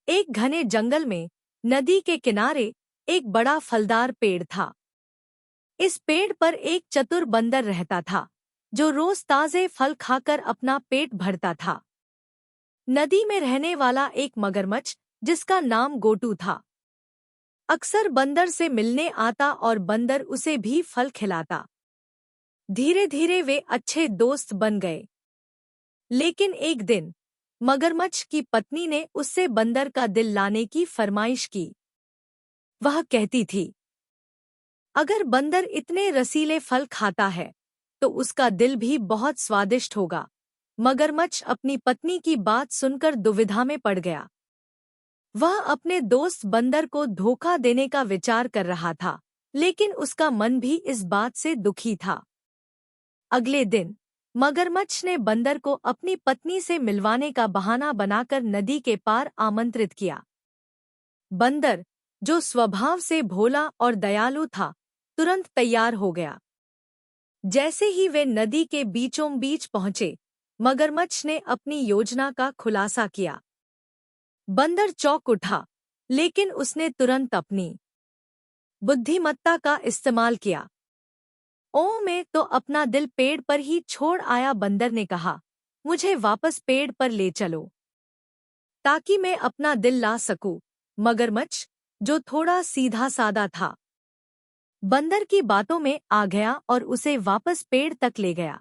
एक घने जंगल में नदी के किनारे एक बड़ा फलदार पेड़ था। इस पेड़ पर एक चतुर बंदर रहता था जो रोज ताजे फल खाकर अपना पेट भरता था। नदी में रहने वाला एक मगरमच्छ जिसका नाम गोटू था अक्सर बंदर से मिलने आता और बंदर उसे भी फल खिलाता। धीरे धीरे वे अच्छे दोस्त बन गए। लेकिन एक दिन मगरमच्छ की पत्नी ने उससे बंदर का दिल लाने की फरमाइश की। वह कहती थी, अगर बंदर इतने रसीले फल खाता है तो उसका दिल भी बहुत स्वादिष्ट होगा। मगरमच्छ अपनी पत्नी की बात सुनकर दुविधा में पड़ गया। वह अपने दोस्त बंदर को धोखा देने का विचार कर रहा था, लेकिन उसका मन भी इस बात से दुखी था। अगले दिन मगरमच्छ ने बंदर को अपनी पत्नी से मिलवाने का बहाना बनाकर नदी के पार आमंत्रित किया। बंदर, जो स्वभाव से भोला और दयालु था, तुरंत तैयार हो गया। जैसे ही वे नदी के बीचों बीच पहुंचे, मगरमच्छ ने अपनी योजना का खुलासा किया। बंदर चौंक उठा, लेकिन उसने तुरंत अपनी बुद्धिमत्ता का इस्तेमाल किया। ओ, मैं तो अपना दिल पेड़ पर ही छोड़ आया। बंदर ने कहा, मुझे वापस पेड़ पर ले चलो ताकि मैं अपना दिल ला सकूं। मगरमच्छ, जो थोड़ा सीधा सादा था, बंदर की बातों में आ गया और उसे वापस पेड़ तक ले गया।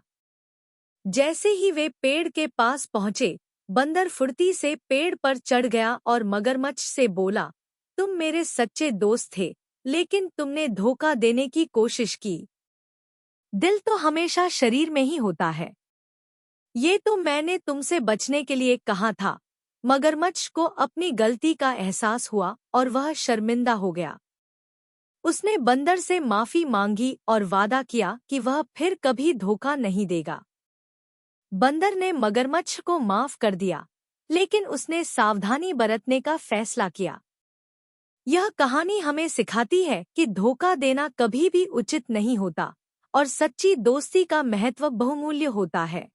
जैसे ही वे पेड़ के पास पहुंचे, बंदर फुर्ती से पेड़ पर चढ़ गया और मगरमच्छ से बोला, तुम मेरे सच्चे दोस्त थे, लेकिन तुमने धोखा देने की कोशिश की। दिल तो हमेशा शरीर में ही होता है। ये तो मैंने तुमसे बचने के लिए कहा था। मगरमच्छ को अपनी गलती का एहसास हुआ और वह शर्मिंदा हो गया। उसने बंदर से माफी मांगी और वादा किया कि वह फिर कभी धोखा नहीं देगा। बंदर ने मगरमच्छ को माफ कर दिया, लेकिन उसने सावधानी बरतने का फैसला किया। यह कहानी हमें सिखाती है कि धोखा देना कभी भी उचित नहीं होता और सच्ची दोस्ती का महत्व बहुमूल्य होता है।